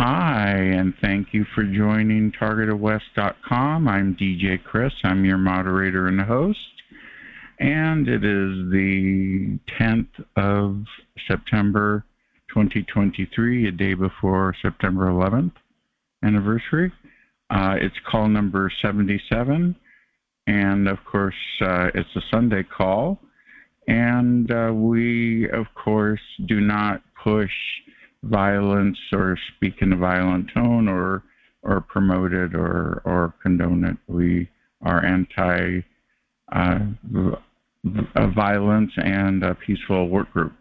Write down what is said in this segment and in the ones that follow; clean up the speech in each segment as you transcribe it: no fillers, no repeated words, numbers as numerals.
Hi, and thank you for joining TargetedWest.com. I'm DJ Chris. I'm your moderator and host. And it is the 10th of September 2023, a day before September 11th anniversary. It's call number 77. And of course, it's a Sunday call. And we, of course, do not push violence or speak in a violent tone or promote it or condone it. We are anti violence and a peaceful work group.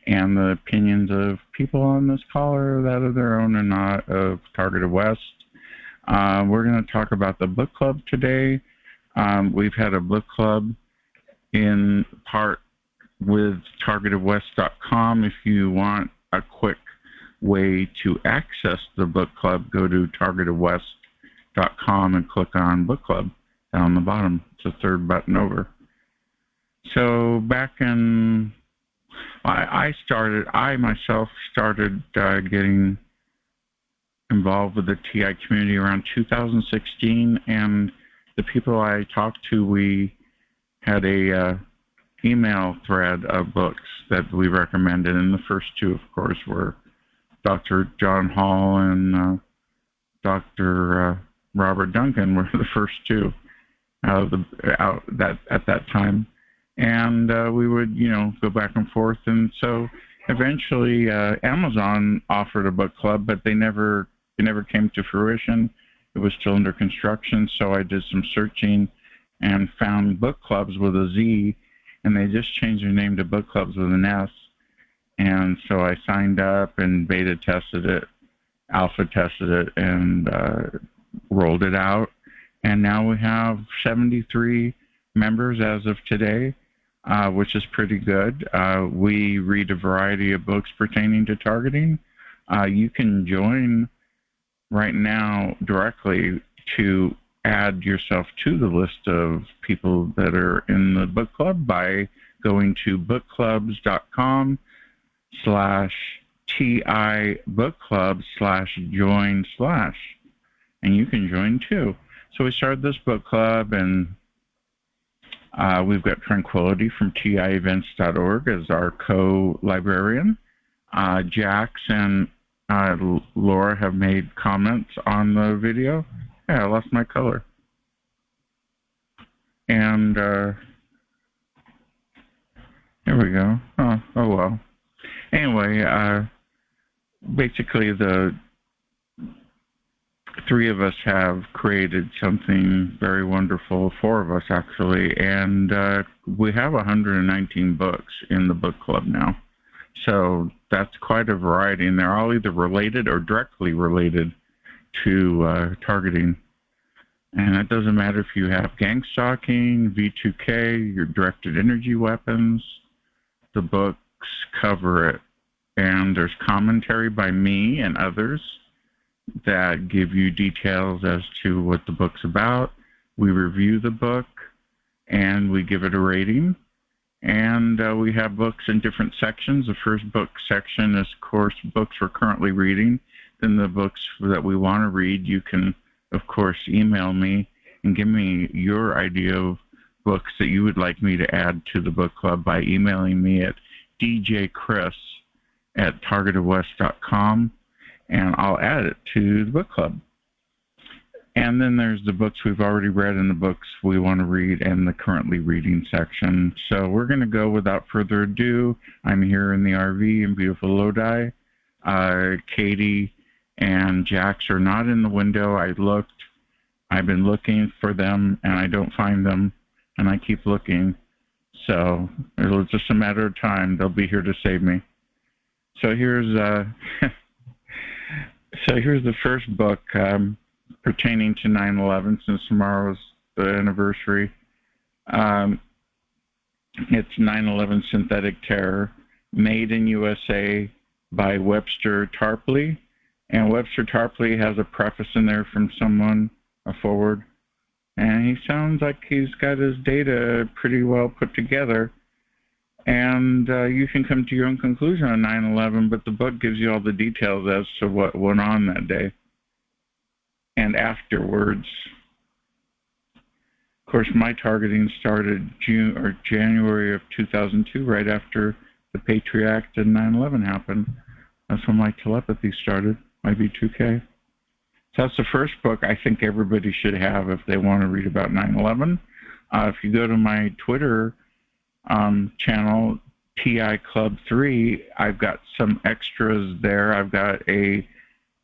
And the opinions of people on this call are that of their own and not of Targeted West. We're going to talk about the book club today. We've had a book club in part with TargetedWest.com. If you want a quick way to access the book club, go to TargetedWest.com and click on book club down the bottom. It's the third button over. So back in, I myself started getting involved with the TI community around 2016, and the people I talked to, we had a email thread of books that we recommended, and the first two, of course, were Dr. John Hall and Dr. Robert Duncan were the first two at that time, and we would go back and forth, and so eventually Amazon offered a book club, but it never came to fruition. It was still under construction, so I did some searching and found book clubs with a Z, and they just changed their name to book clubs with an S. And so I signed up and beta tested it, alpha tested it, and rolled it out. And now we have 73 members as of today, which is pretty good. We read a variety of books pertaining to targeting. You can join right now directly to add yourself to the list of people that are in the book club by going to bookclubs.com/TI book club/join/, and you can join too. So we started this book club, and we've got Tranquility from TIevents.org as our co-librarian. Jax and Laura have made comments on the video. Yeah, I lost my color. And here we go. Oh well. Anyway, basically the three of us have created something very wonderful, four of us actually, and we have 119 books in the book club now. So that's quite a variety, and they're all either related or directly related to targeting. And it doesn't matter if you have gang stalking, V2K, your directed energy weapons, the books cover it. And there's commentary by me and others that give you details as to what the book's about. We review the book and we give it a rating. And we have books in different sections. The first book section is, of course, books we're currently reading. Then the books that we want to read, you can, of course, email me and give me your idea of books that you would like me to add to the book club by emailing me at djchris@targetedwest.com, and I'll add it to the book club. And then there's the books we've already read and the books we want to read and the currently reading section. So we're going to go without further ado. I'm here in the RV in beautiful Lodi. Katie and Jax are not in the window. I've been looking for them and I don't find them, and I keep looking. So it's just a matter of time. They'll be here to save me. So here's the first book pertaining to 9/11, since tomorrow's the anniversary. It's 9/11 Synthetic Terror, made in USA by Webster Tarpley. And Webster Tarpley has a preface in there from someone, a forward. And he sounds like he's got his data pretty well put together. And you can come to your own conclusion on 9/11, but the book gives you all the details as to what went on that day and afterwards. Of course, my targeting started January of 2002, right after the Patriot Act and 9/11 happened. That's when my telepathy started, my B2K. So that's the first book I think everybody should have if they want to read about 9/11. If you go to my Twitter channel, TI Club 3, I've got some extras there. I've got a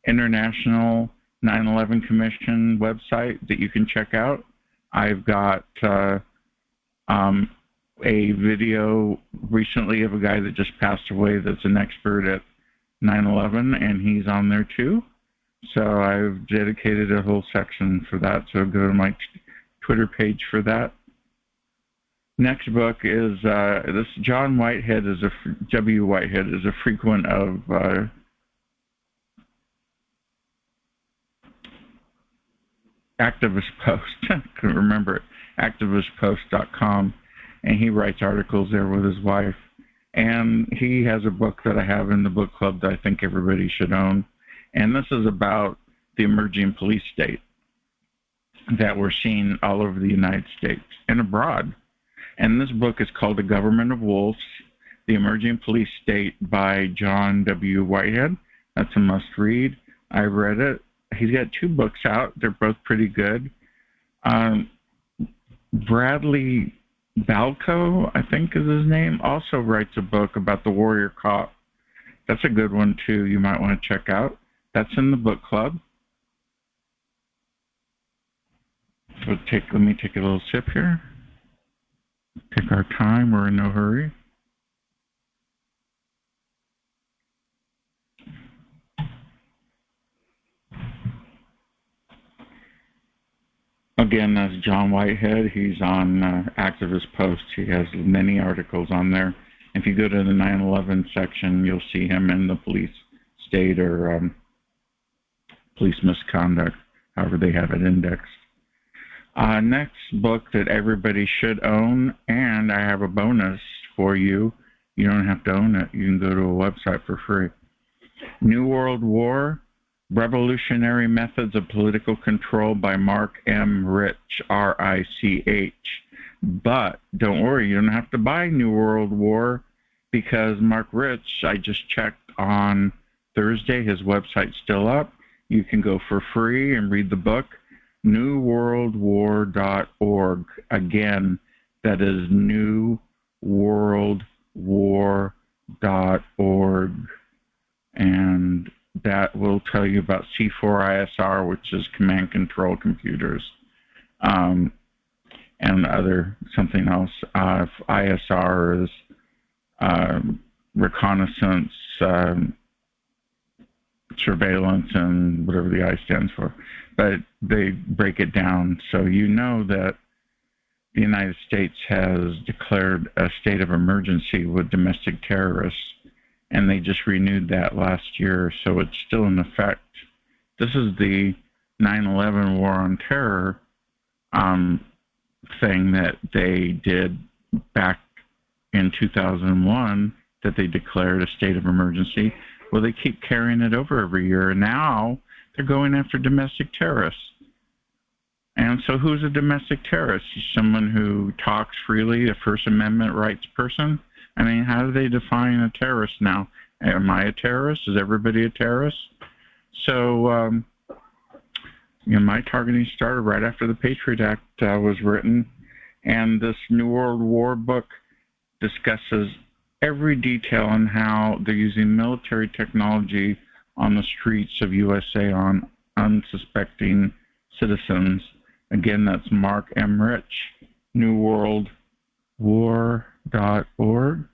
International 9/11 Commission website that you can check out. I've got a video recently of a guy that just passed away that's an expert at 9/11, and he's on there too. So I've dedicated a whole section for that. So go to my Twitter page for that. Next book is this. John Whitehead is W. Whitehead is a frequent of Activist Post. I couldn't remember it. Activistpost.com, and he writes articles there with his wife. And he has a book that I have in the book club that I think everybody should own. And this is about the emerging police state that we're seeing all over the United States and abroad. And this book is called The Government of Wolves, The Emerging Police State by John W. Whitehead. That's a must-read. I read it. He's got 2 books out. They're both pretty good. Bradley Balco, I think is his name, also writes a book about the warrior cop. That's a good one, too, you might want to check out. That's in the book club. So let me take a little sip here. Take our time. We're in no hurry. Again, that's John Whitehead. He's on Activist Post. He has many articles on there. If you go to the 9/11 section, you'll see him in the police state or police misconduct, however they have it indexed. Next book that everybody should own, and I have a bonus for you. You don't have to own it. You can go to a website for free. New World War, Revolutionary Methods of Political Control by Mark M. Rich, R-I-C-H. But don't worry, you don't have to buy New World War because Mark Rich, I just checked on Thursday, his website's still up. You can go for free and read the book, newworldwar.org. Again, that is newworldwar.org. And that will tell you about C4ISR, which is command control computers, and something else. ISR is reconnaissance, surveillance, and whatever the I stands for. But they break it down so you know that the United States has declared a state of emergency with domestic terrorists, and they just renewed that last year, so it's still in effect. This is the 9/11 War on Terror thing that they did back in 2001, that they declared a state of emergency. Well, they keep carrying it over every year, and now they're going after domestic terrorists. And so who's a domestic terrorist? Someone who talks freely, a First Amendment rights person? I mean, how do they define a terrorist now? Am I a terrorist? Is everybody a terrorist? So, my targeting started right after the Patriot Act was written, and this New World War book discusses every detail on how they're using military technology on the streets of USA on unsuspecting citizens. Again, that's Mark M. Rich, newworldwar.org.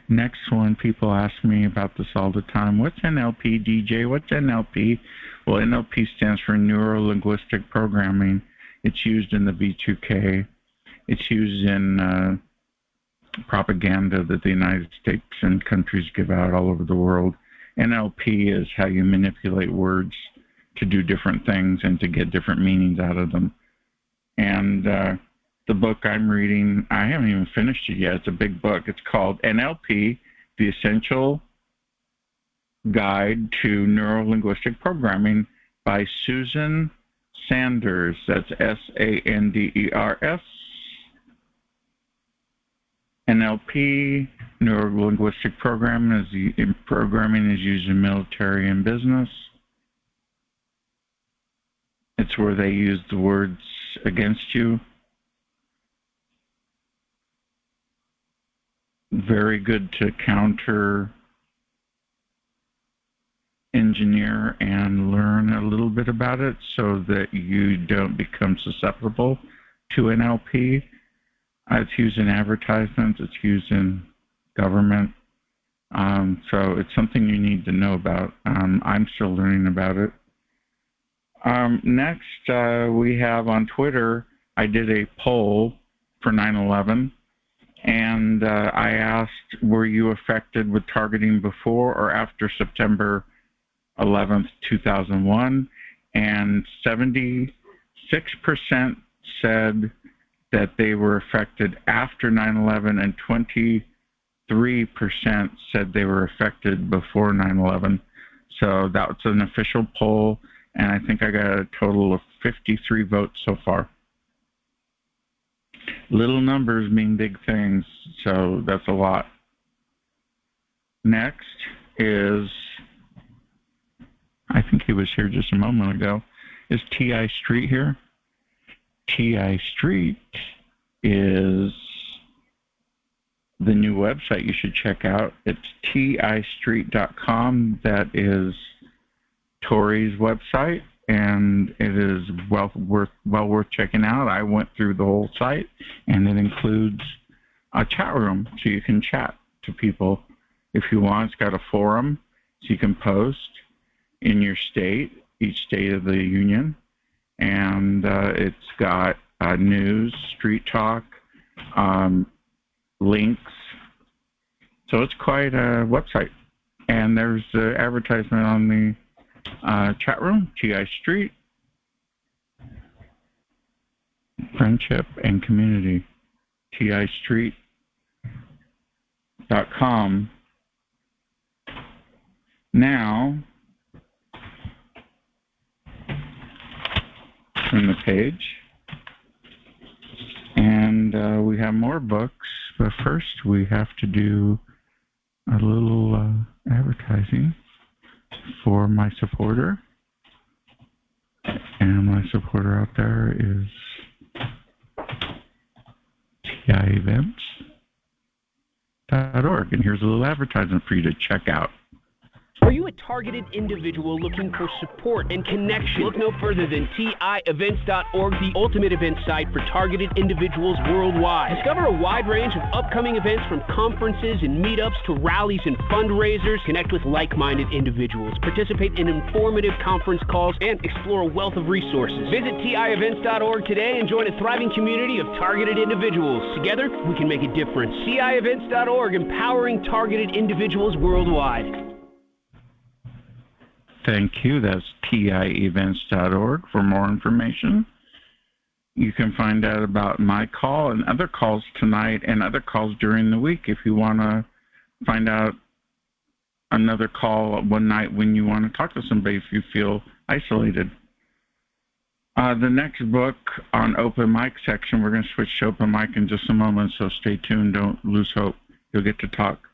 Next one, people ask me about this all the time. What's NLP, DJ? What's NLP? Well, NLP stands for Neuro-Linguistic Programming. It's used in the B2K. It's used in propaganda that the United States and countries give out all over the world. NLP is how you manipulate words to do different things and to get different meanings out of them. And the book I'm reading, I haven't even finished it yet. It's a big book. It's called NLP, The Essential Guide to Neuro-Linguistic Programming by Susan Sanders. That's Sanders. NLP, Neuro-Linguistic Programming is used in military and business. It's where they use the words against you. Very good to counter engineer and learn a little bit about it so that you don't become susceptible to NLP. It's used in advertisements, it's used in government. So it's something you need to know about. I'm still learning about it. Next, we have on Twitter, I did a poll for 9/11, and I asked, were you affected with targeting before or after September 11th, 2001? And 76% said that they were affected after 9/11, and 23% said they were affected before 9/11. So that was an official poll, and I think I got a total of 53 votes so far. Little numbers mean big things, so that's a lot. Next is, I think he was here just a moment ago, is T.I. Street here? T.I. Street is the new website you should check out. It's TIStreet.com. That is Tori's website, and it is well worth checking out. I went through the whole site, and it includes a chat room, so you can chat to people if you want. It's got a forum, so you can post in your state, each state of the union, and it's got news, street talk, links. So it's quite a website. And there's the advertisement on the chat room, TI Street, friendship and community, TIStreet.com. Now, turn the page, and we have more books, but first we have to do a little advertising for my supporter, and my supporter out there is TIEvents.org, and here's a little advertisement for you to check out. Are you a targeted individual looking for support and connection? Look no further than TIEvents.org, the ultimate event site for targeted individuals worldwide. Discover a wide range of upcoming events, from conferences and meetups to rallies and fundraisers. Connect with like-minded individuals, participate in informative conference calls, and explore a wealth of resources. Visit TIEvents.org today and join a thriving community of targeted individuals. Together, we can make a difference. TIEvents.org, empowering targeted individuals worldwide. Thank you. That's TIEvents.org. For more information, you can find out about my call and other calls tonight and other calls during the week if you want to find out another call one night when you want to talk to somebody if you feel isolated. The next book on open mic section, we're going to switch to open mic in just a moment, so stay tuned. Don't lose hope. You'll get to talk.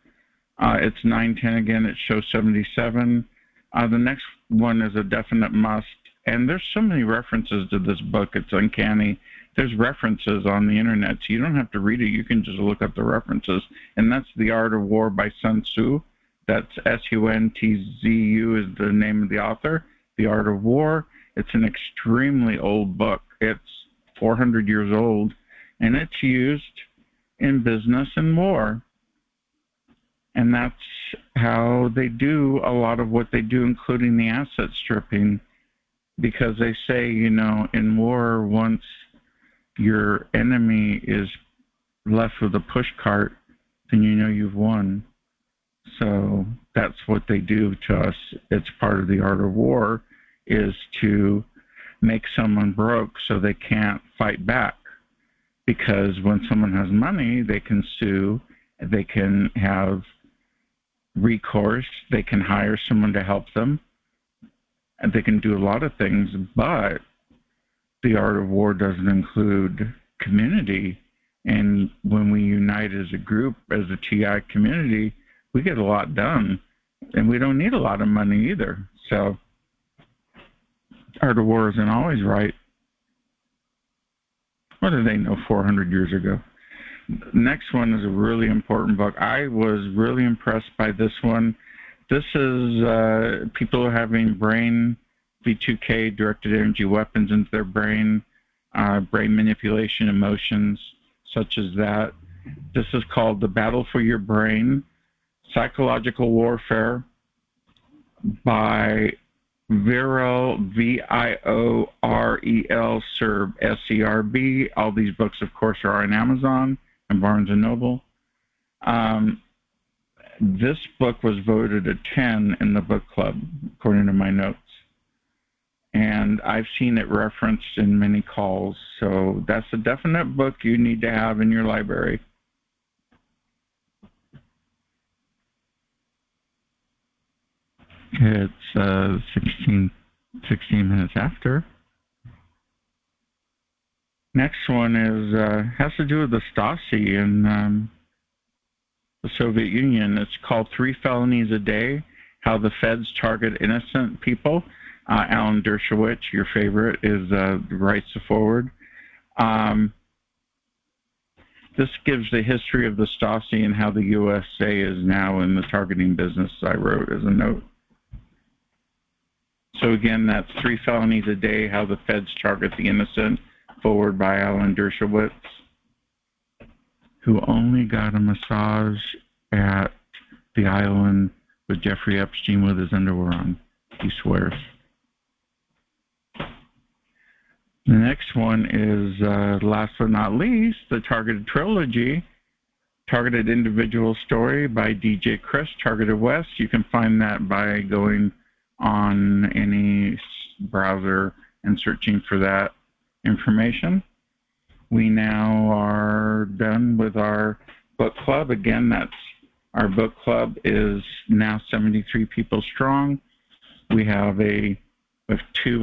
It's 9:10 again. It's show 77. The next one is a definite must, and there's so many references to this book, it's uncanny. There's references on the internet, so you don't have to read it. You can just look up the references, and that's The Art of War by Sun Tzu. That's Suntzu is the name of the author, The Art of War. It's an extremely old book. It's 400 years old, and it's used in business and war. And that's how they do a lot of what they do, including the asset stripping, because they say, you know, in war, once your enemy is left with a push cart, then you know you've won. So that's what they do to us. It's part of the art of war, is to make someone broke so they can't fight back. because when someone has money, they can sue, they can have recourse, they can hire someone to help them, and they can do a lot of things, but the art of war doesn't include community. And when we unite as a group, as a TI community, we get a lot done, and we don't need a lot of money either. So art of war isn't always right. What did they know 400 years ago? Next one is a really important book. I was really impressed by this one. This is people having brain V2K, directed energy weapons into their brain manipulation, emotions, such as that. This is called The Battle for Your Brain, Psychological Warfare by Viorel, Viorel, Serb, SERB. All these books, of course, are on Amazon and Barnes & Noble. This book was voted a 10 in the book club, according to my notes. And I've seen it referenced in many calls, so that's a definite book you need to have in your library. It's 16 minutes after. Next one is has to do with the Stasi and the Soviet Union. It's called 3 Felonies a Day, How the Feds Target Innocent People. Alan Dershowitz, your favorite, writes the forward. This gives the history of the Stasi and how the USA is now in the targeting business, I wrote as a note. So again, that's 3 Felonies a Day, How the Feds Target the Innocent, forward by Alan Dershowitz, who only got a massage at the island with Jeffrey Epstein with his underwear on, he swears. The next one is, last but not least, the Targeted Trilogy, Targeted Individual Story by DJ Chris, TargetedWest. You can find that by going on any browser and searching for that information. We now are done with our book club. Again, that's our book club is now 73 people strong. We have 2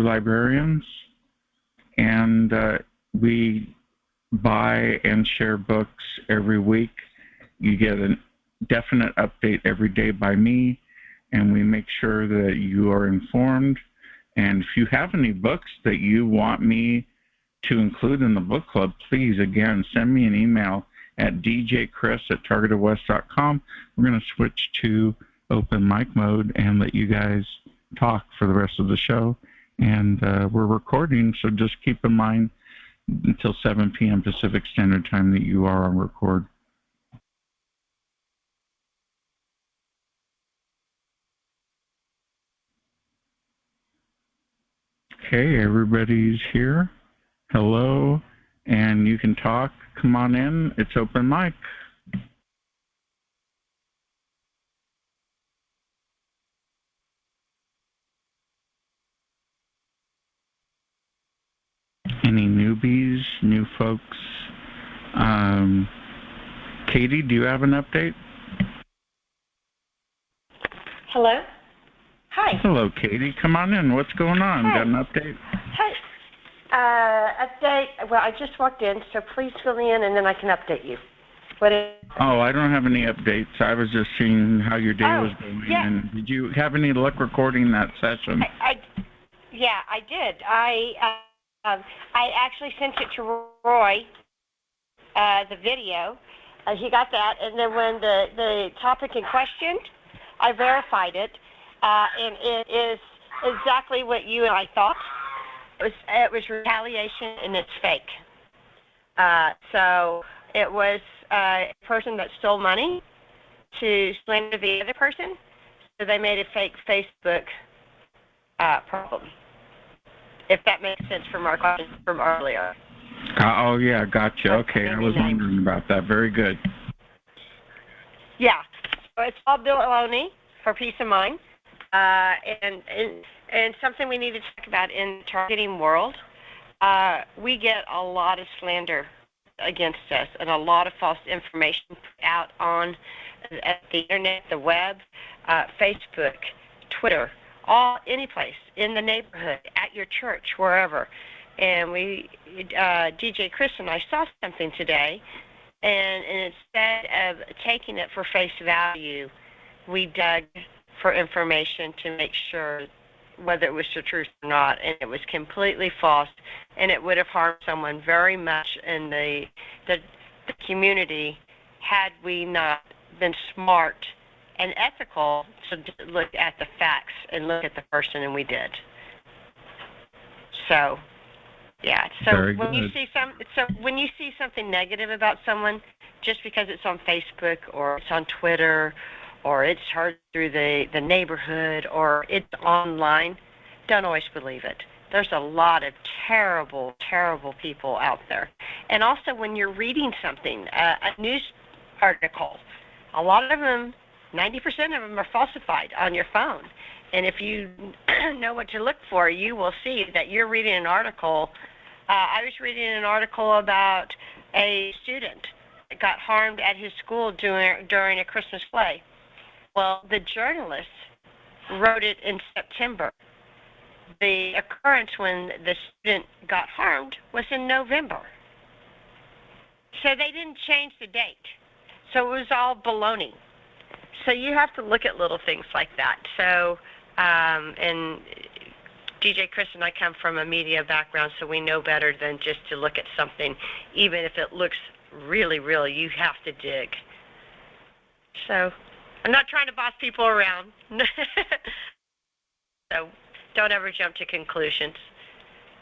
librarians, and we buy and share books every week. You get a definite update every day by me, and we make sure that you are informed. And if you have any books that you want me to include in the book club, please, again, send me an email at djchris@targetedwest.com. We're going to switch to open mic mode and let you guys talk for the rest of the show. And we're recording, so just keep in mind until 7 p.m. Pacific Standard Time that you are on record. Okay, everybody's here. Hello, and you can talk. Come on in. It's open mic. Any newbies, new folks? Katie, do you have an update? Hello? Hi. Hello, Katie. Come on in. What's going on? Hi. Got an update? Hi. Update. Well, I just walked in, so please fill me in, and then I can update you. Oh, I don't have any updates. I was just seeing how your day was going. Yeah. And did you have any luck recording that session? Yeah, I did. I actually sent it to Roy, the video. He got that, and then when the topic in question, I verified it, and it is exactly what you and I thought. It was retaliation, and it's fake. So it was a person that stole money to slander the other person, so they made a fake Facebook problem. If that makes sense from our question from earlier. Oh, yeah, gotcha. Okay, I was wondering about that. Very good. Yeah, so it's all baloney for peace of mind, and something we need to talk about in the targeting world. We get a lot of slander against us, and a lot of false information put out on the internet, the web, Facebook, Twitter, any place, in the neighborhood, at your church, wherever. And DJ Chris and I saw something today, and instead of taking it for face value, we dug for information to make sure whether it was the truth or not, and it was completely false, and it would have harmed someone very much in the community had we not been smart and ethical to look at the facts and look at the person, and we did. So, yeah. So when you see something negative about someone, just because it's on Facebook or it's on Twitter or it's heard through the neighborhood or it's online, don't always believe it. There's a lot of terrible, terrible people out there. And also when you're reading something, a news article, a lot of them, 90% of them are falsified on your phone. And if you know what to look for, you will see that you're reading an article. I was reading an article about a student that got harmed at his school during a Christmas play. Well, the journalist wrote it in September. The occurrence when the student got harmed was in November. So they didn't change the date. So it was all baloney. So you have to look at little things like that. So, and DJ Chris and I come from a media background, so we know better than just to look at something. Even if it looks really real, you have to dig. So I'm not trying to boss people around. So don't ever jump to conclusions.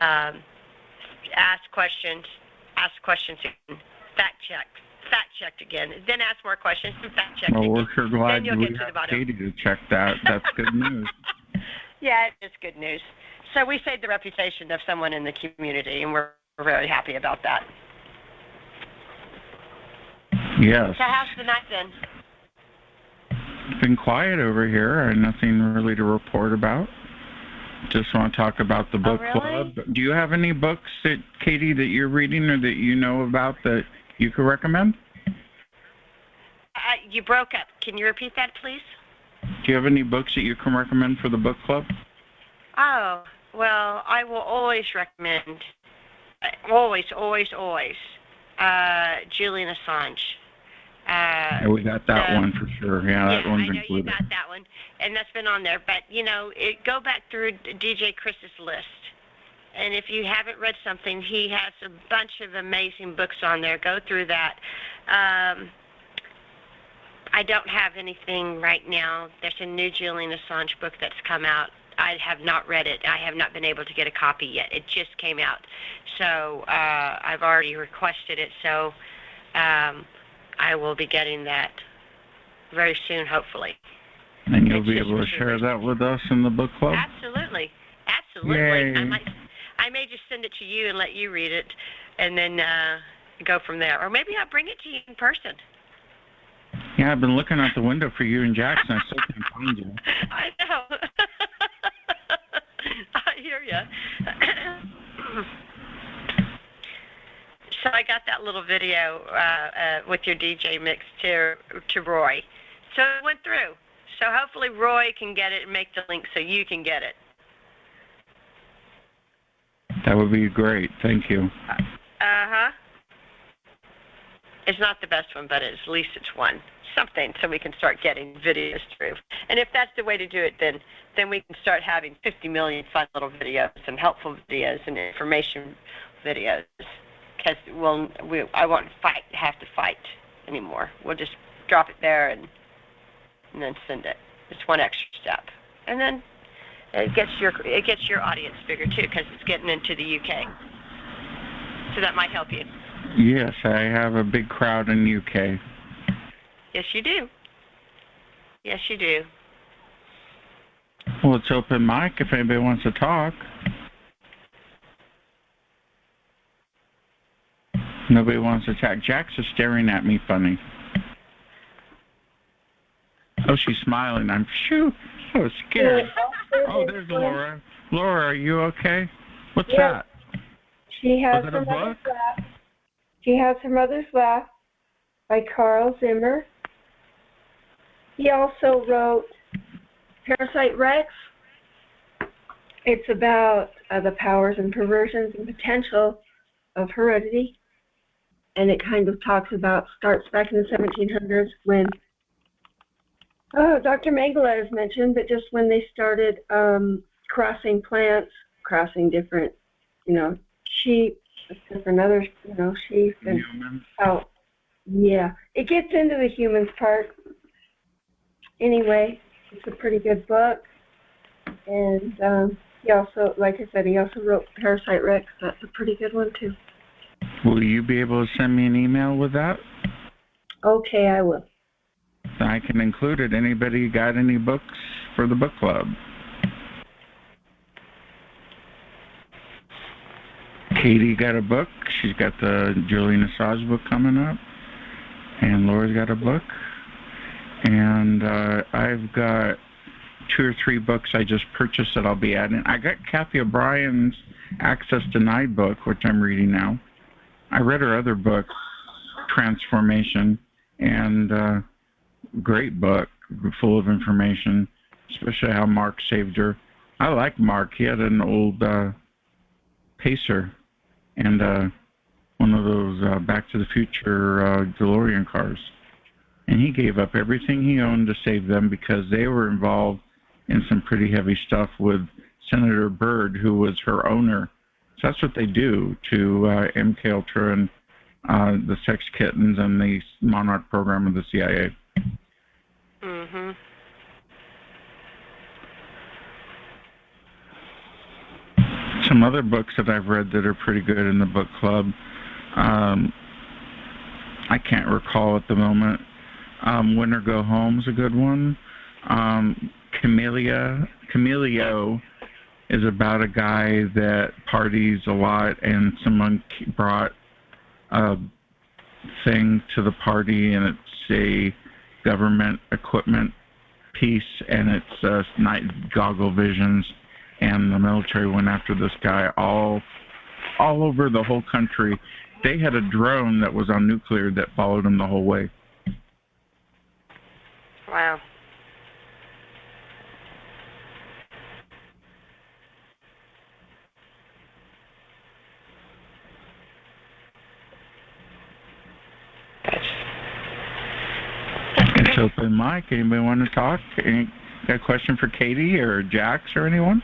Ask questions again, fact check again, then ask more questions and fact check again. Well, we're sure glad we have Katie to check that. That's good news. Yeah, it's good news. So we saved the reputation of someone in the community, and we're very happy about that. Yes. So how's the night then? It's been quiet over here, and nothing really to report about. Just want to talk about the book club. Do you have any books that, Katie, that you're reading or that you know about that you could recommend? You broke up. Can you repeat that, please? Do you have any books that you can recommend for the book club? Oh, well, I will always recommend, always, Julian Assange. We got that one for sure. Yeah, that one's included. I know you got that one, and that's been on there. But, go back through DJ Chris's list. And if you haven't read something, he has a bunch of amazing books on there. Go through that. I don't have anything right now. There's a new Julian Assange book that's come out. I have not read it. I have not been able to get a copy yet. It just came out. So I've already requested it. So I will be getting that very soon, hopefully. And you'll be able to share that with us in the book club? Absolutely. Yay. I may just send it to you and let you read it and then go from there. Or maybe I'll bring it to you in person. Yeah, I've been looking out the window for you in Jackson. I still can't find you. I know. I hear you. So I got that little video with your DJ mix to Roy. So it went through. So hopefully Roy can get it and make the link so you can get it. That would be great. Thank you. Uh-huh. It's not the best one, but at least it's one. Something so we can start getting videos through. And if that's the way to do it, then we can start having 50 million fun little videos and helpful videos and information videos. Because I won't have to fight anymore. We'll just drop it there and then send it. It's one extra step. And then it gets your audience bigger too, because it's getting into the UK. So that might help you. Yes, I have a big crowd in the UK. Yes, you do. Yes, you do. Well, it's open mic if anybody wants to talk. Nobody wants to talk. Jack's is staring at me funny. Oh, she's smiling. I'm so scared. Oh, there's Laura. Laura, are you okay? What's that? She has Was it a book? She Has Her Mother's Laugh by Carl Zimmer. He also wrote Parasite Rex. It's about the powers and perversions and potential of heredity. And it kind of starts back in the 1700s when, Dr. Mengele has mentioned, but just when they started crossing plants, crossing different, sheep, different other, sheep. And Humans. Yeah. It gets into the humans part. Anyway, it's a pretty good book. And he also, like I said, he also wrote Parasite Rex. That's a pretty good one, too. Will you be able to send me an email with that? Okay, I will. So I can include it. Anybody got any books for the book club? Katie got a book. She's got the Julian Assange book coming up. And Laura's got a book. And I've got 2 or 3 books I just purchased that I'll be adding. I got Kathy O'Brien's Access Denied book, which I'm reading now. I read her other book, Transformation, and great book, full of information, especially how Mark saved her. I like Mark. He had an old Pacer and one of those Back to the Future DeLorean cars. And he gave up everything he owned to save them because they were involved in some pretty heavy stuff with Senator Byrd, who was her owner. So that's what they do to MK Ultra and the sex kittens and the Monarch program of the CIA. Mhm. Some other books that I've read that are pretty good in the book club. I can't recall at the moment. Win or Go Home is a good one. Camelio is about a guy that parties a lot, and someone brought a thing to the party, and it's a government equipment piece, and it's night goggle visions, and the military went after this guy all over the whole country. They had a drone that was on nuclear that followed him the whole way. Wow. It's open mic. Anybody want to talk? Got a question for Katie or Jax or anyone?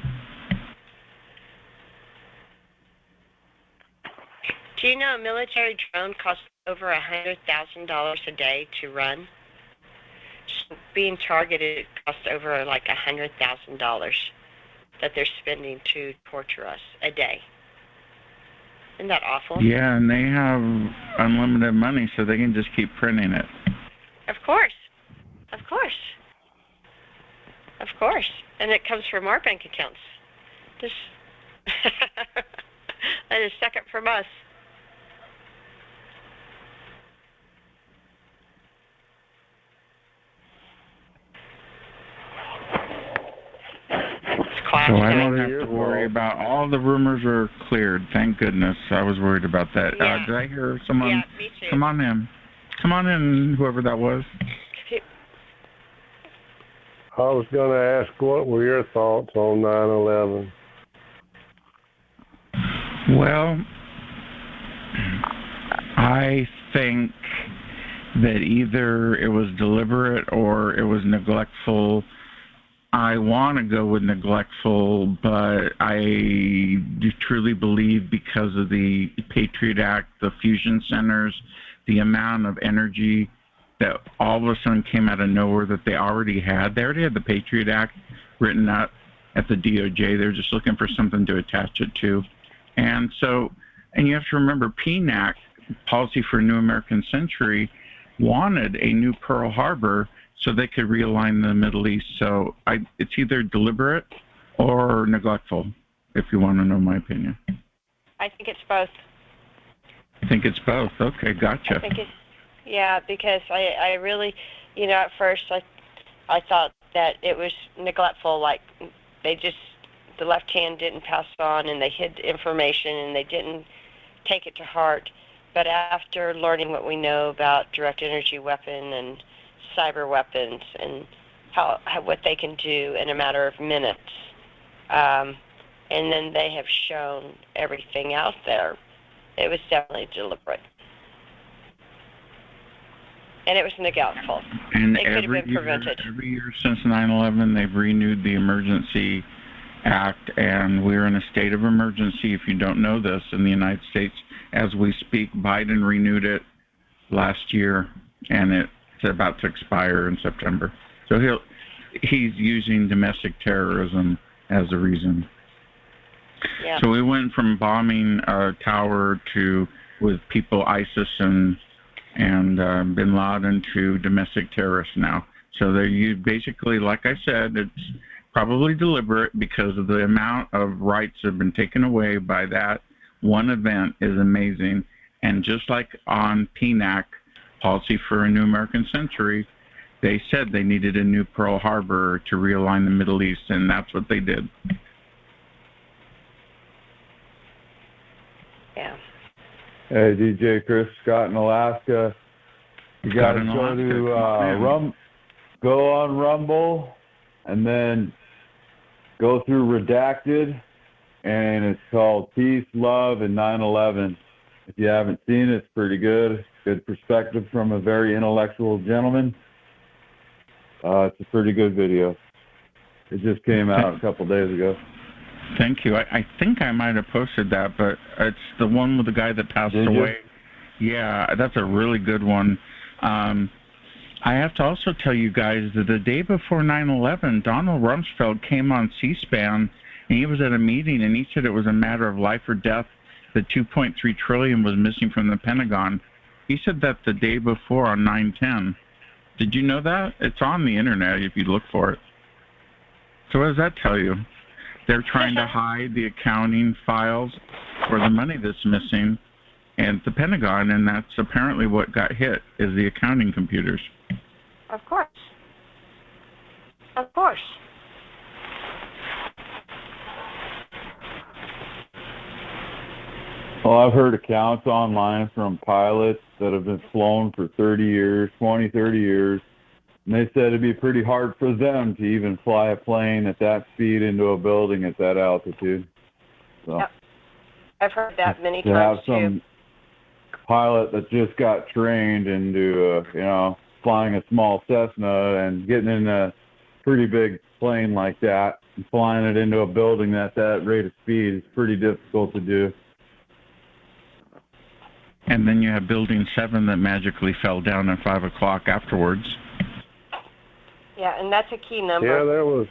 Do you know a military drone costs over $100,000 a day to run? Just being targeted costs over like $100,000 that they're spending to torture us a day. Isn't that awful? Yeah, and they have unlimited money, so they can just keep printing it. Of course. Of course. Of course. And it comes from our bank accounts. Just and a second from us. So I don't have to worry about all the rumors are cleared. Thank goodness. I was worried about that. Yeah. Did I hear someone? Yeah, me too. Come on in. Come on in, whoever that was. I was going to ask, what were your thoughts on 9/11? Well, I think that either it was deliberate or it was neglectful. I want to go with neglectful, but I do truly believe because of the Patriot Act, the fusion centers, the amount of energy that all of a sudden came out of nowhere that they already had. They already had the Patriot Act written up at the DOJ. They're just looking for something to attach it to. And so, and you have to remember, PNAC, Policy for a New American Century, wanted a new Pearl Harbor so they could realign the Middle East. So it's either deliberate or neglectful, if you want to know my opinion. I think it's both. I think it's both. Okay, gotcha. I think it's, yeah, because I really, at first I thought that it was neglectful, like the left hand didn't pass on and they hid information and they didn't take it to heart. But after learning what we know about direct energy weapon and cyber weapons and how what they can do in a matter of minutes, and then they have shown everything out there, it was definitely deliberate. And it was Miguel's fault. And it could have been prevented. Every year since 9/11, they've renewed the Emergency Act, and we're in a state of emergency. If you don't know this, in the United States, as we speak, Biden renewed it last year, and it's about to expire in September. So he's using domestic terrorism as a reason. Yeah. So we went from bombing a tower with people ISIS and Bin Laden to domestic terrorists now. So you basically, like I said, it's probably deliberate because of the amount of rights that have been taken away by that one event is amazing. And just like on PNAC, Policy for a New American Century, they said they needed a new Pearl Harbor to realign the Middle East, and that's what they did. Yeah. Hey, DJ Chris Scott in Alaska. You got to go to go on Rumble, and then go through Redacted, and it's called Peace, Love, and 9/11. If you haven't seen it, it's pretty good. Good perspective from a very intellectual gentleman. It's a pretty good video. It just came out a couple days ago. Thank you. I think I might have posted that, but it's the one with the guy that passed away. Yeah, that's a really good one. I have to also tell you guys that the day before 9/11, Donald Rumsfeld came on C-SPAN, and he was at a meeting, and he said it was a matter of life or death. The $2.3 trillion was missing from the Pentagon. He said that the day before on 9/10. Did you know that? It's on the internet if you look for it. So what does that tell you? They're trying to hide the accounting files for the money that's missing at the Pentagon, and that's apparently what got hit, is the accounting computers. Of course. Of course. Well, I've heard accounts online from pilots that have been flown for 30 years, 20, 30 years, and they said it'd be pretty hard for them to even fly a plane at that speed into a building at that altitude. So, yep. I've heard that many times, too. To have some pilot that just got trained into, flying a small Cessna and getting in a pretty big plane like that and flying it into a building at that rate of speed is pretty difficult to do. And then you have Building 7 that magically fell down at 5 o'clock afterwards. Yeah, and that's a key number. Yeah, there was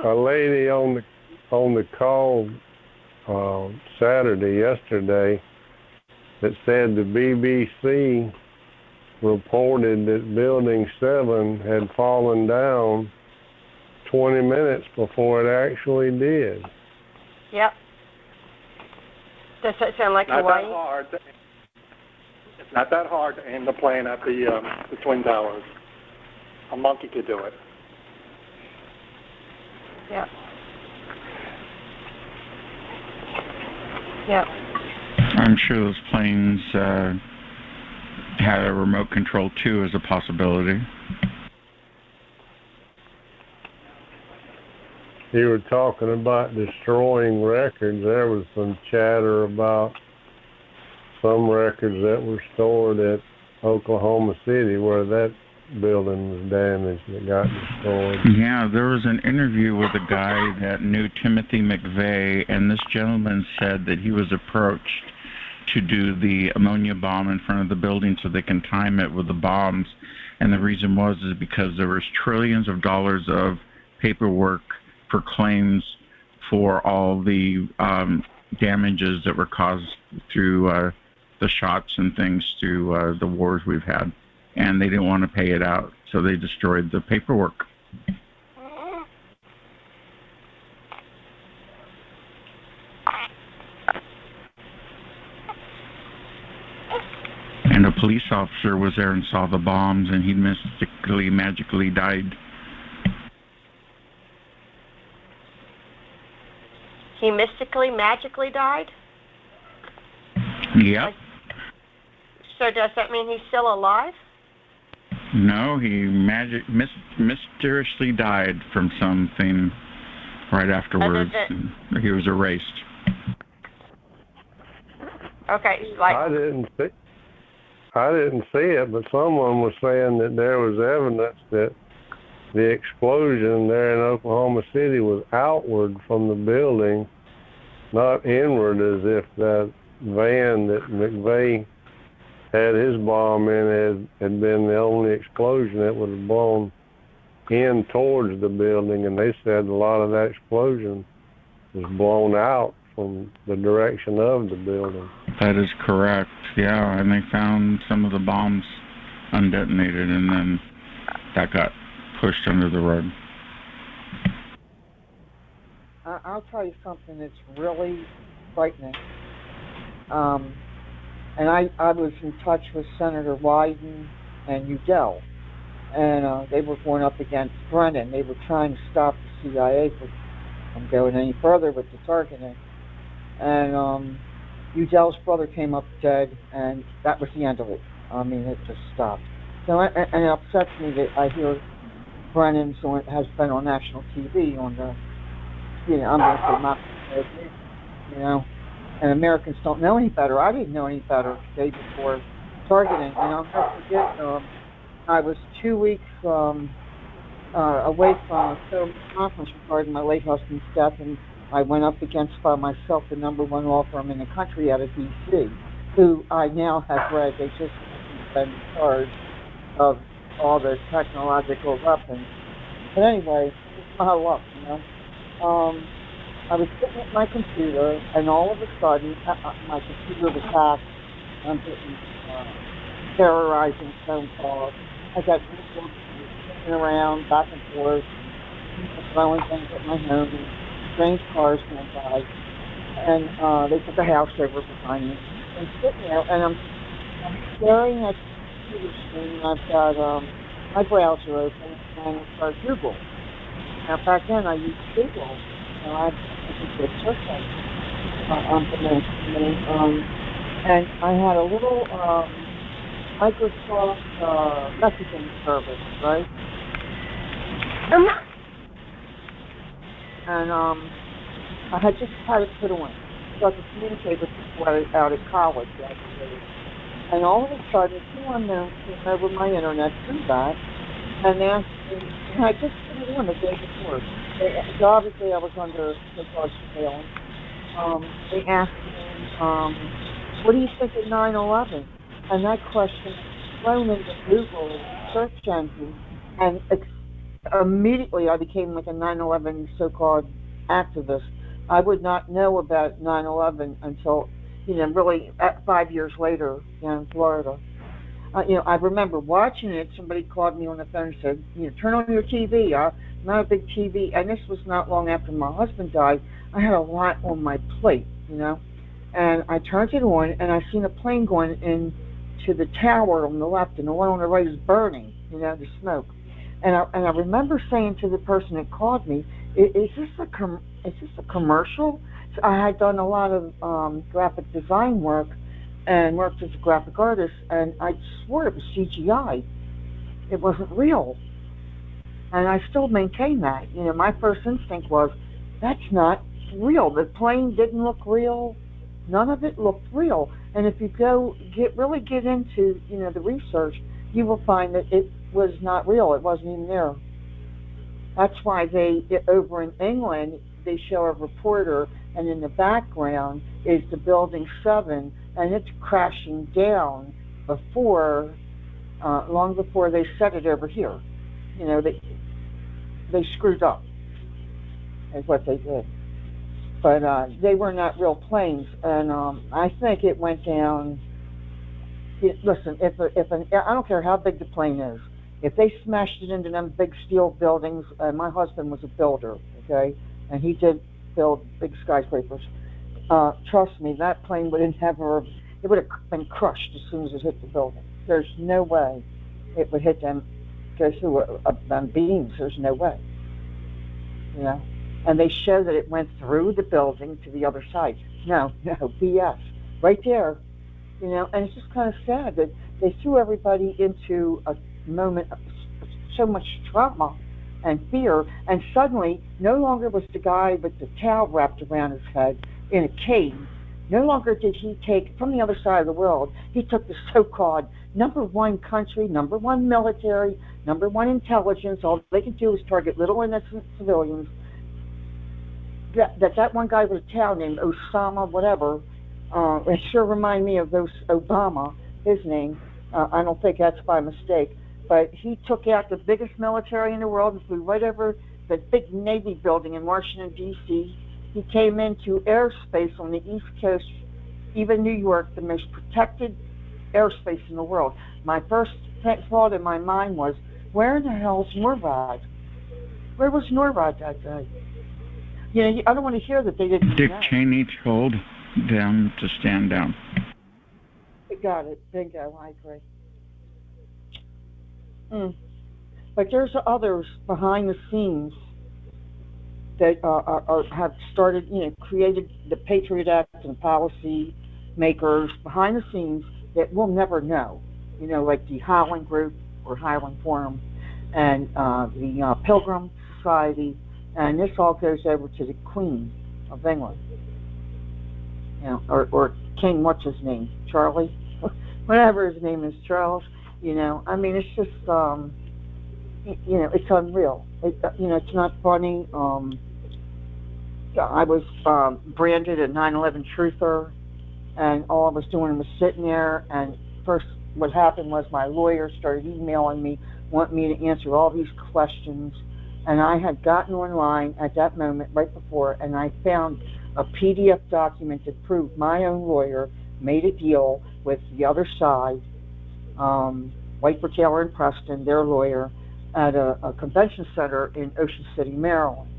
a lady on the call yesterday that said the BBC reported that Building 7 had fallen down 20 minutes before it actually did. Yep. Does that sound like Hawaii? Not that hard. It's not that hard to aim the plane at the Twin Towers. A monkey could do it. Yeah. Yeah. I'm sure those planes had a remote control too as a possibility. You were talking about destroying records. There was some chatter about some records that were stored at Oklahoma City where that building was damaged and it got destroyed. Yeah, there was an interview with a guy that knew Timothy McVeigh, and this gentleman said that he was approached to do the ammonia bomb in front of the building so they can time it with the bombs. And the reason is because there was trillions of dollars of paperwork for claims for all the damages that were caused through the shots and things through the wars we've had. And they didn't want to pay it out, so they destroyed the paperwork. And a police officer was there and saw the bombs, and he magically died. He magically died? Yep. So does that mean he's still alive? No, he mysteriously died from something right afterwards. He was erased. Okay, like I didn't see it, but someone was saying that there was evidence that the explosion there in Oklahoma City was outward from the building, not inward, as if that van that McVeigh had his bomb in had been the only explosion that would have blown in towards the building, and they said a lot of that explosion was blown out from the direction of the building. That is correct, yeah, and they found some of the bombs undetonated, and then that got pushed under the rug. I'll tell you something that's really frightening. And I was in touch with Senator Wyden and Udell, and they were going up against Brennan. They were trying to stop the CIA from going any further with the targeting. And Udell's brother came up dead, and that was the end of it. I mean, it just stopped. So, and it upsets me that I hear Brennan has been on national TV on the, I'm going to say, and Americans don't know any better. I didn't know any better the day before targeting. And I'll never forget, I was 2 weeks away from a conference regarding my late husband's death, and I went up against by myself the #1 law firm in the country out of D.C., who I now have read. They just been in charge of all the technological weapons. But anyway, it's my luck, I was sitting at my computer, and all of a sudden, my computer was hacked. I'm getting terrorizing phone calls. I got people sitting around back and forth, throwing things at my home, and strange cars went by. And they took a house over behind me. I'm sitting there, and I'm staring at the computer screen, and I've got my browser open, and it's our Google. Now, back then, I used Google. I did search on and I had a little Microsoft messaging service, right? And I had just had it put on, so I could communicate with people out at college, actually. And all of a sudden, two unknowns came over my internet through that, and asked me, and I just put it on the day before. So obviously I was under so-called surveillance. They asked me, what do you think of 9/11? And that question thrown into Google search engine, and immediately I became like a 9/11 so-called activist. I would not know about 9/11 until, really 5 years later in Florida. I remember watching it. Somebody called me on the phone and said, turn on your TV. I'm not a big TV. And this was not long after my husband died. I had a lot on my plate, And I turned it on, and I seen a plane going into the tower on the left, and the one on the right is burning, the smoke. And I remember saying to the person that called me, is this a commercial? So I had done a lot of graphic design work, and worked as a graphic artist, and I swore it was CGI. It wasn't real. And I still maintain that. My first instinct was, that's not real. The plane didn't look real. None of it looked real. And if you really get into, the research, you will find that it was not real. It wasn't even there. That's why over in England, they show a reporter, and in the background is the Building 7, and it's crashing down long before they set it over here. They screwed up, is what they did. But they were not real planes, and I think it went down. Listen, I don't care how big the plane is, if they smashed it into them big steel buildings, and my husband was a builder, okay, and he did build big skyscrapers. Trust me, that plane would have been crushed as soon as it hit the building. There's no way it would hit them, go through them beams. There's no way. And they show that it went through the building to the other side. No, BS. Right there, You know, and it's just kind of sad that they threw everybody into a moment of so much trauma and fear, and suddenly no longer was the guy with the towel wrapped around his head in a cave. No longer did he take, from the other side of the world, he took the so-called #1 country, #1 military, #1 intelligence. All they could do was target little innocent civilians. That one guy with a towel named Osama, whatever, it sure reminded me of those Obama, his name. I don't think that's by mistake. But he took out the biggest military in the world and flew right over the big Navy building in Washington, D.C. He came into airspace on the East Coast, even New York, the most protected airspace in the world. My first thought in my mind was, where in the hell's NORAD? Where was NORAD that day? You know, I don't want to hear that they didn't Dick know. Cheney told them to stand down. Got it. Bingo. I agree. But there's others behind the scenes that have started, you know, created the Patriot Act and policy makers behind the scenes that we'll never know. You know, like the Highland Group or Highland Forum and the Pilgrim Society, and this all goes over to the Queen of England, you know, or King, what's his name, Charlie, whatever his name is, Charles. You know, I mean, it's just, you know, it's unreal. You know, it's not funny. I was branded a 9/11 truther, and all I was doing was sitting there. And first, what happened was my lawyer started emailing me, wanting me to answer all these questions. And I had gotten online at that moment, right before, and I found a PDF document that proved my own lawyer made a deal with the other side, White, Taylor, and Preston, their lawyer, at a convention center in Ocean City, Maryland,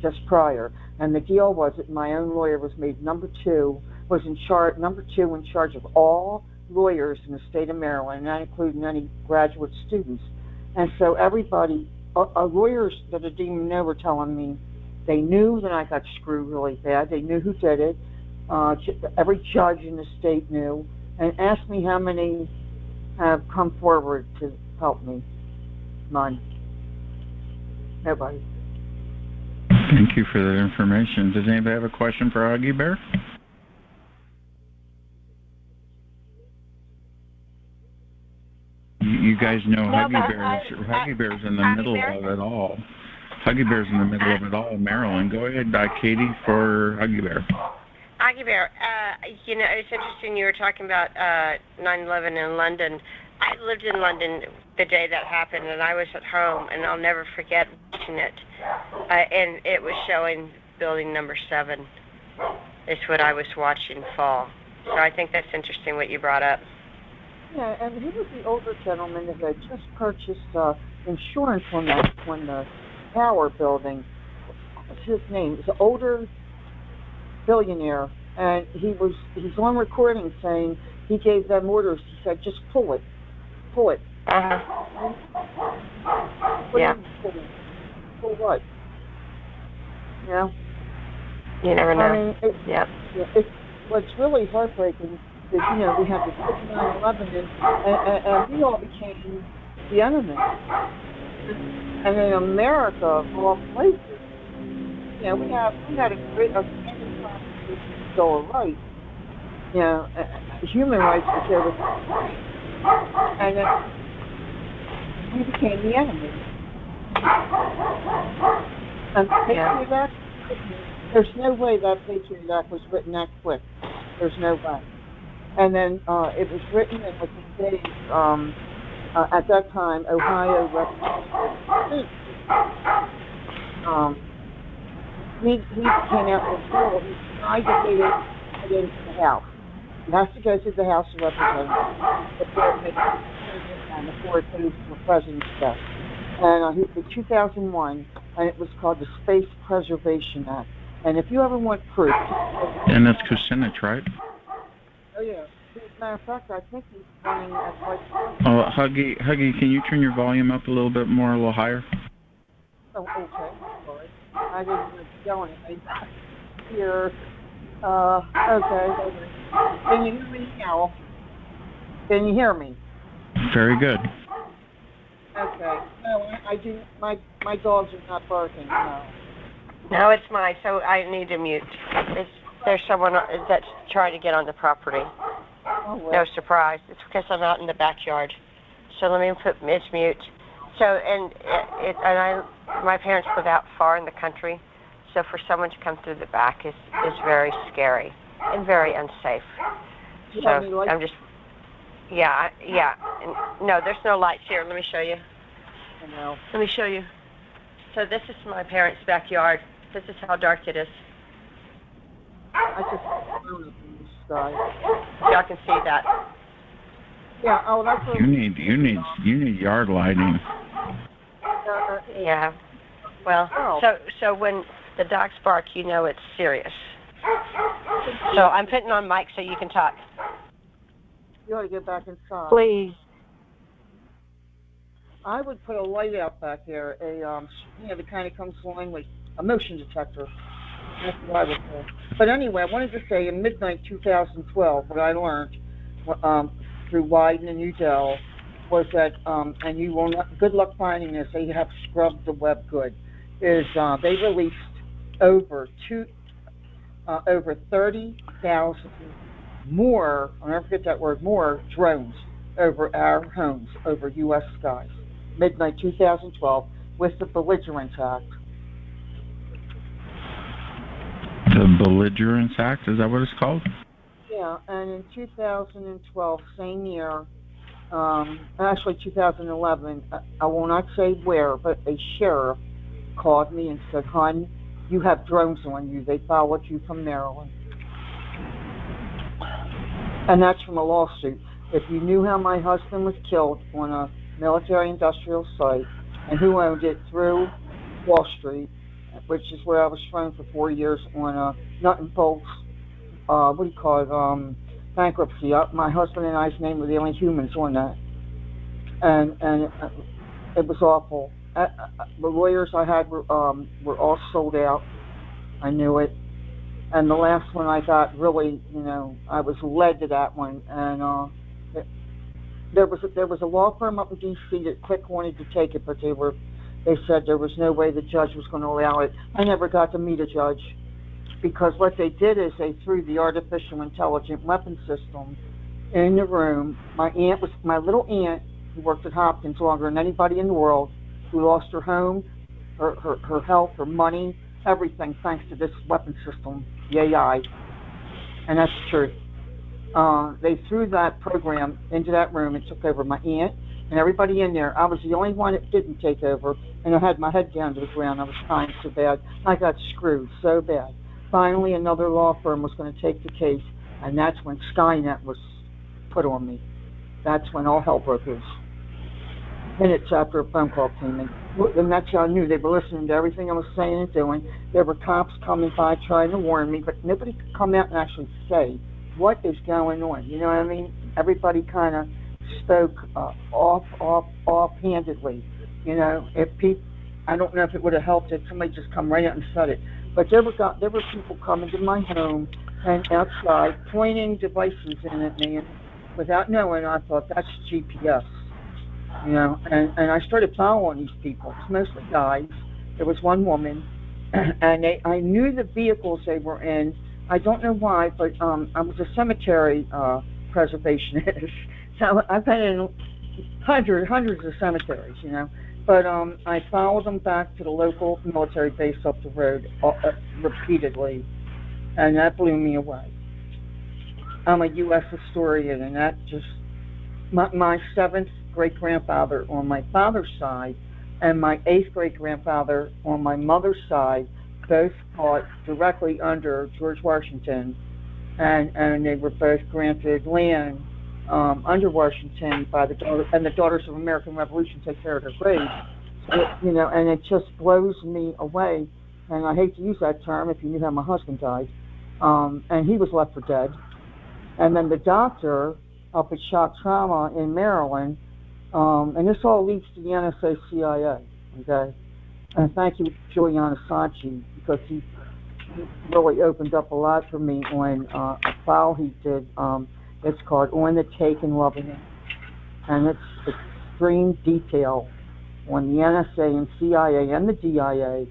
just prior. And the deal was that my own lawyer was made number two in charge of all lawyers in the state of Maryland, not including any graduate students. And so everybody, lawyers that I didn't even know were telling me they knew that I got screwed really bad. They knew who did it. Every judge in the state knew, and asked me how many have come forward to help me. None. Nobody. Thank you for that information. Does anybody have a question for Huggy Bear? You guys know Huggy Bear's in the middle of it all. Huggy Bear's in the middle of it all in Maryland. Go ahead, Katie, for Huggy Bear. Huggy Bear, you know, it's interesting you were talking about 9/11 in London. I lived in London the day that happened, and I was at home, and I'll never forget watching it. And it was showing building number 7. It's what I was watching fall. So I think that's interesting what you brought up. Yeah, and he was the older gentleman that had just purchased insurance on the tower building. What's his name? He's an older billionaire, and he's on recording saying he gave them orders. He said, just pull it. Yeah. Pull what? You know? You never know. I mean, what's really heartbreaking is, you know, we had the 9/11 and we all became the enemy. And in America, of all places, you know, we had a standing constitution bill of rights. You know, human rights was there with, and then we became the enemy. And Patriot Act, there's no way that Patriot Act was written that quick. There's no way. And then it was written in within days. At that time, Ohio Representative he came out with a bill. He tried to get it into the House. It has to go through the House of Representatives before it makes it and before it goes to the President's desk. And in 2001, and it was called the Space Preservation Act. And if you ever want proof... And that's Kucinich, right? Oh, yeah. As a matter of fact, I think he's running at like... Oh, Huggy, can you turn your volume up a little bit more, a little higher? Oh, okay. Sorry. I didn't know go anything. Here. Okay. Can you hear me now? Can you hear me? Very good. Okay. No, I do. My dogs are not barking. No. No, it's mine, so I need to mute. There's someone that's trying to get on the property. Oh, well. No surprise. It's because I'm out in the backyard. So let me put it's mute. So my parents live out far in the country, so for someone to come through the back is very scary and very unsafe. You So have any lights? I'm just yeah. No, there's no lights here. Let me show you. No. Let me show you. So this is my parents' backyard. This is how dark it is. I just found it in the sky. Y'all can see that. Yeah. Oh, that's what. You need yard lighting. Yeah. Well, so when the dogs bark, you know it's serious. So I'm putting on mic so you can talk. You ought to get back inside. Please. I would put a light out back there, the kind that comes along with a motion detector. That's what I would do. But anyway, I wanted to say in midnight 2012, what I learned through Wyden and Udell was that, and you will not, good luck finding this, they have scrubbed the web good, is they released over 30,000 more, I'll never forget that word, more drones over our homes, over U.S. skies. Midnight 2012 with the Belligerence Act. The Belligerence Act, is that what it's called? Yeah, and in 2012, same year, actually 2011, I will not say where, but a sheriff called me and said, "Hon, you have drones on you. They followed you from Maryland." And that's from a lawsuit. If you knew how my husband was killed on a military-industrial site and who owned it through Wall Street, which is where I was thrown for 4 years on a nut and bolts, bankruptcy. My husband and I's name were the only humans on that. And it was awful. The lawyers I had were all sold out. I knew it. And the last one I got, really, I was led to that one. And there was a law firm up in D.C. that quick wanted to take it, but they said there was no way the judge was going to allow it. I never got to meet a judge because what they did is they threw the artificial intelligent weapon system in the room. My little aunt, who worked at Hopkins longer than anybody in the world, who lost her home, her health, her money, everything, thanks to this weapon system, the AI. And that's the truth. They threw that program into that room and took over my aunt and everybody in there. I was the only one that didn't take over, and I had my head down to the ground. I was crying so bad. I got screwed so bad. Finally, another law firm was going to take the case, and that's when Skynet was put on me. That's when all hell broke loose. Minutes after a phone call came in. And that's how I knew they were listening to everything I was saying and doing. There were cops coming by trying to warn me, but nobody could come out and actually say, what is going on? You know what I mean? Everybody kind of spoke offhandedly. I don't know if it would have helped if somebody just come right out and said it. But there were people coming to my home and outside pointing devices in at me, and without knowing, I thought that's GPS. And I started following these people. It's mostly guys. There was one woman, and I knew the vehicles they were in. I don't know why, but I was a cemetery preservationist, so I've been in hundreds of cemeteries, But I followed them back to the local military base up the road repeatedly, and that blew me away. I'm a U.S. historian, and that just my seventh great-grandfather on my father's side and my eighth great-grandfather on my mother's side both fought directly under George Washington, and they were both granted land under Washington by the Daughters of American Revolution take care of their graves. And it just blows me away. And I hate to use that term if you knew how my husband died, and he was left for dead. And then the doctor up at Shock Trauma in Maryland, and this all leads to the NSA CIA, okay? And thank you, Julian Assange, because he really opened up a lot for me on a file he did. It's called On the Take and Loving It. And it's extreme detail on the NSA and CIA and the DIA,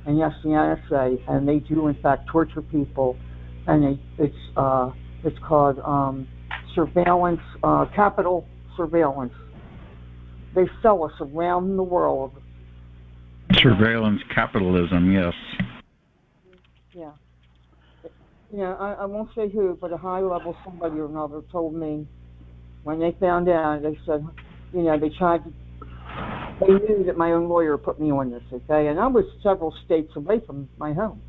and yes, the NSA, and they do in fact torture people, and it's called surveillance, capital surveillance. They sell us around the world. Surveillance capitalism, yes. Yeah. Yeah, I won't say who, but a high level somebody or another told me when they found out, they said, they knew that my own lawyer put me on this, okay? And I was several states away from my home.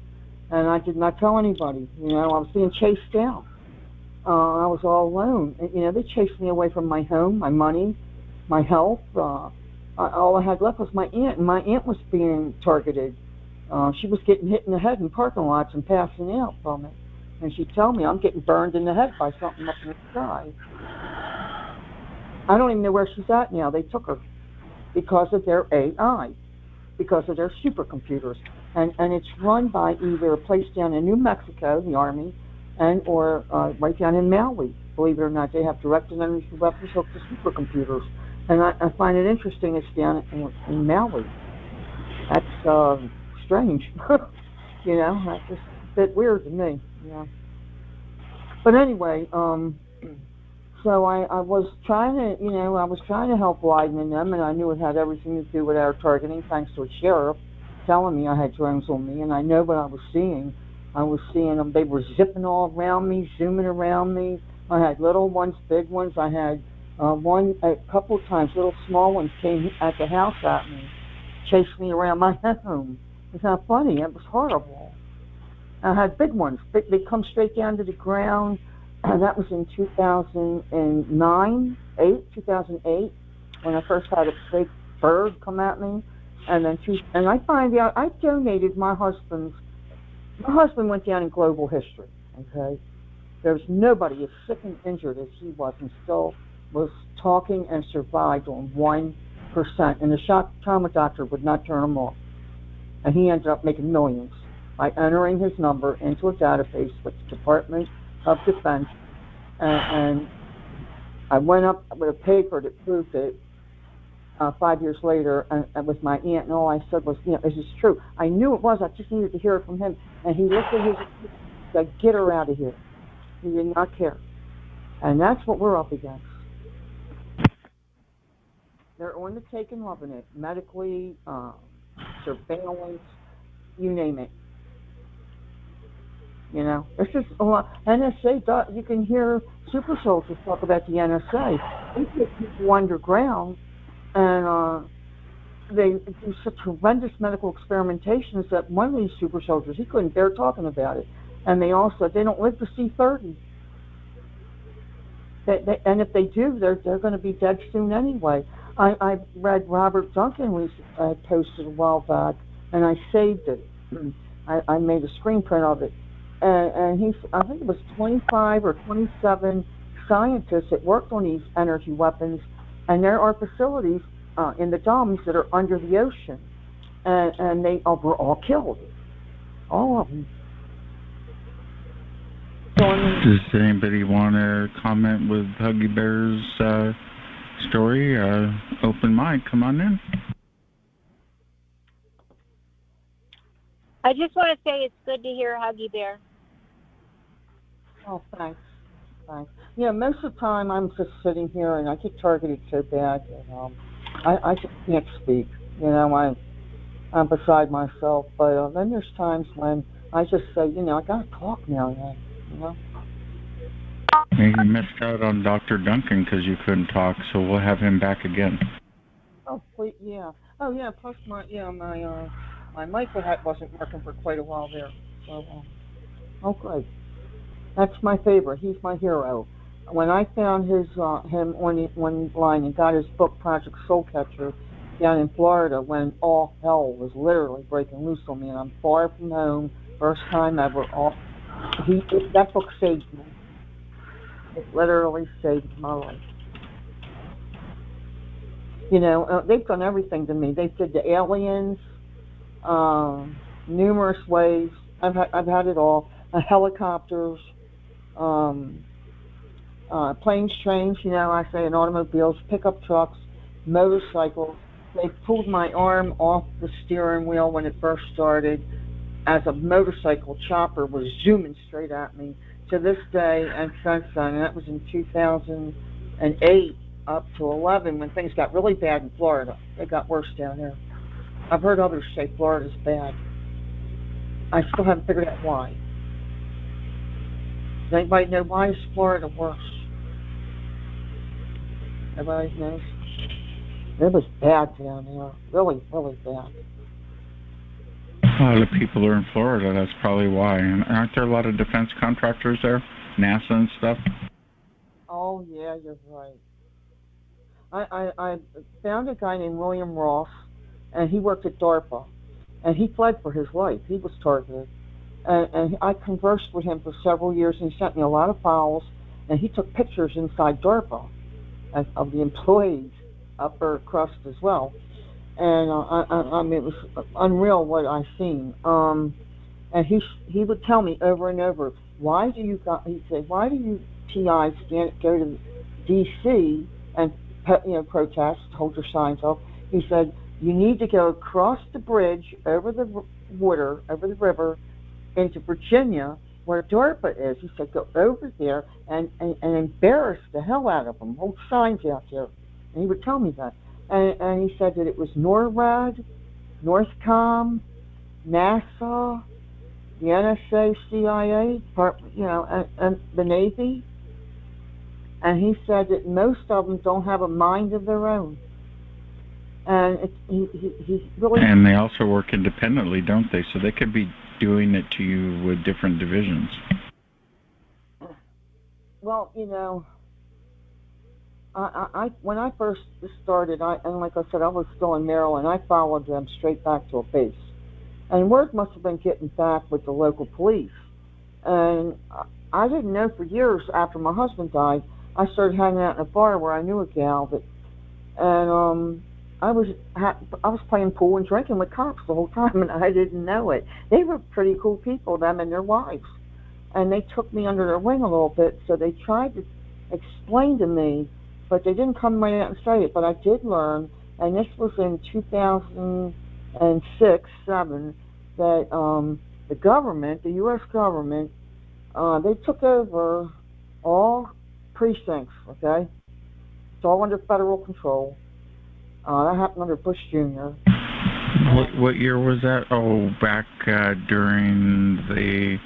And I did not tell anybody, I was being chased down. I was all alone. And, they chased me away from my home, my money, my health. All I had left was my aunt, and my aunt was being targeted. She was getting hit in the head in parking lots and passing out from it. And she'd tell me, I'm getting burned in the head by something up in the sky. I don't even know where she's at now. They took her because of their AI, because of their supercomputers. And it's run by either a place down in New Mexico, the Army, or right down in Maui. Believe it or not, they have directed energy weapons hooked to supercomputers. And I find it interesting it's down in Maui. That's strange. That's just a bit weird to me. Yeah. But anyway, so I was trying to help Wyden and them, and I knew it had everything to do with our targeting, thanks to a sheriff telling me I had drones on me, and I know what I was seeing. I was seeing them. They were zipping all around me, zooming around me. I had little ones, big ones. I had a couple of times, little small ones came at the house at me, chased me around my home. It's not funny. It was horrible. I had big ones. They come straight down to the ground. That was in 2008, when I first had a fake bird come at me. And I find out I donated my husband went down in global history, okay? There's nobody as sick and injured as he was and still was talking and survived on 1%. And the shock trauma doctor would not turn him off. And he ended up making millions by entering his number into a database with the Department of Defense. And I went up with a paper that proved it 5 years later, and with my aunt, and all I said was, is this true? I knew it was. I just needed to hear it from him. And he looked at his and said, get her out of here. He did not care. And that's what we're up against. They're on the take and loving it, medically, surveillance, you name it. It's just a lot. NSA, you can hear super soldiers talk about the NSA. They take people underground, and they do such horrendous medical experimentations that one of these super soldiers, he couldn't bear talking about it. And they don't live to see 30. And if they do, they're going to be dead soon anyway. I read Robert Duncan posted a while back, and I saved it. I made a screen print of it. And I think it was 25 or 27 scientists that worked on these energy weapons, and there are facilities in the domes that are under the ocean, and they were all killed, all of them. So, does anybody want to comment with Huggy Bear's story? Open mic, come on in. I just want to say it's good to hear Huggy Bear. Oh, thanks. Most of the time I'm just sitting here and I get targeted so bad that I just can't speak. I'm beside myself. But then there's times when I just say, I got to talk now and then, You missed out on Dr. Duncan because you couldn't talk, so we'll have him back again. Oh, please, yeah. Oh, yeah, plus my mic wasn't working for quite a while there. So, great. That's my favorite. He's my hero. When I found him on one line and got his book, Project Soul Catcher, down in Florida, when all hell was literally breaking loose on me, and I'm far from home, first time ever. That book saved me. It literally saved my life. They've done everything to me. They did the aliens, numerous ways. I've had it all. Helicopters. planes, trains, I say, and automobiles, pickup trucks, motorcycles. They pulled my arm off the steering wheel when it first started as a motorcycle chopper was zooming straight at me. To this day and since then, and that was in 2008 up to 11 when things got really bad in Florida. It got worse down here. I've heard others say Florida's bad. I still haven't figured out why. Does anybody know why is Florida worse? Everybody knows? It was bad down here. Really, really bad. A lot of people are in Florida. That's probably why. And aren't there a lot of defense contractors there? NASA and stuff? Oh, yeah, you're right. I found a guy named William Ross, and he worked at DARPA. And he fled for his life. He was targeted. And I conversed with him for several years, and he sent me a lot of files, and he took pictures inside DARPA of the employees, upper crust as well. And I mean, it was unreal what I seen. And he would tell me over and over, he said, why do you TIs go to D.C. and protest, hold your signs up? He said, you need to go across the bridge over the water, over the river, into Virginia, where DARPA is. He said, go over there and embarrass the hell out of them, hold signs out there. And he would tell me that. And he said that it was NORAD, Northcom, NASA, the NSA, CIA, and the Navy. And he said that most of them don't have a mind of their own. And he's really... And they also work independently, don't they? So they could be doing it to you with different divisions. Well, I when I first started, and like I said, I was still in Maryland. I followed them straight back to a base, and word must have been getting back with the local police. And I didn't know for years after my husband died. I started hanging out in a bar where I knew a gal and I was playing pool and drinking with cops the whole time, and I didn't know it. They were pretty cool people, them and their wives, and they took me under their wing a little bit. So they tried to explain to me, but they didn't come right out and say it. But I did learn, and this was in 2006-7, that the government, the U.S. government, they took over all precincts. Okay, it's all under federal control. That happened under Bush Jr. What year was that? Oh, back during the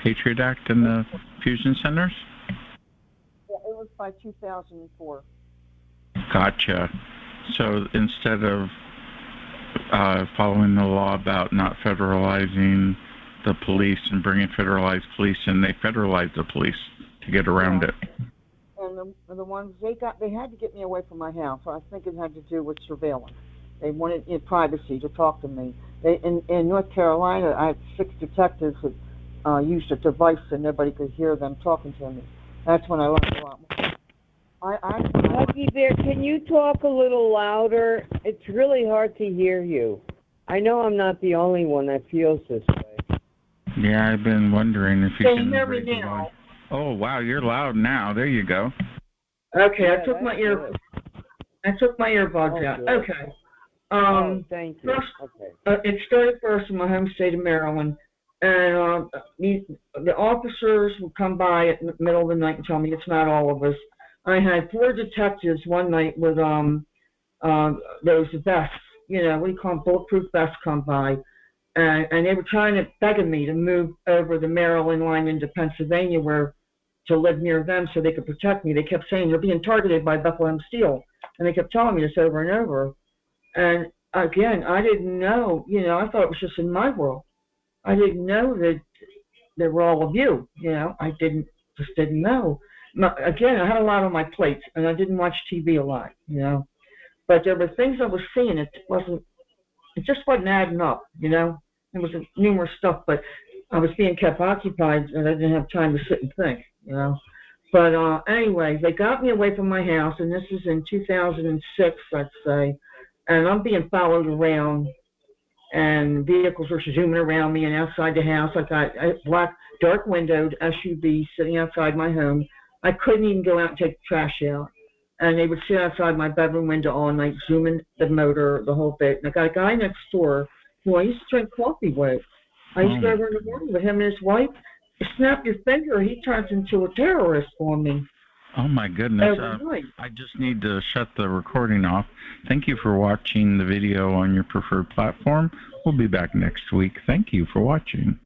Patriot Act and the fusion centers? Yeah, it was by 2004. Gotcha. So instead of following the law about not federalizing the police and bringing federalized police in, they federalized the police to get around it. And the ones they had to get me away from my house. So I think it had to do with surveillance. They wanted privacy to talk to me. In North Carolina, I had 6 detectives that used a device so nobody could hear them talking to me. That's when I learned a lot more. Lucky Bear, can you talk a little louder? It's really hard to hear you. I know I'm not the only one that feels this way. Yeah, I've been wondering if you can hear me raise the now. volume. Oh, wow, you're loud now. There you go. Okay, Yeah, I took my earbuds out. Good. Okay. Thank you. First, Okay. it started first in my home state of Maryland, and the officers would come by at the middle of the night and tell me it's not all of us. I had 4 detectives one night with those vests, what do you call them, bulletproof vests, come by, and they were trying to beg me to move over the Maryland line into Pennsylvania to live near them so they could protect me. They kept saying, you're being targeted by Bethlehem Steel. And they kept telling me this over and over. And again, I didn't know, I thought it was just in my world. I didn't know that they were all of you, I just didn't know. Again, I had a lot on my plate, and I didn't watch TV a lot, But there were things I was seeing, it just wasn't adding up, There was numerous stuff, but I was being kept occupied, and I didn't have time to sit and think, But anyway, they got me away from my house, and this is in 2006, let's say, and I'm being followed around, and vehicles are zooming around me, and outside the house, I got a black, dark-windowed SUV sitting outside my home I couldn't even go out and take the trash out. And they would sit outside my bedroom window all night, zooming the motor, the whole bit. And I got a guy next door who I used to drink coffee with. I used to go over in the morning with him and his wife. You snap your finger, he turns into a terrorist for me. Oh, my goodness. Every night. I just need to shut the recording off. Thank you for watching the video on your preferred platform. We'll be back next week. Thank you for watching.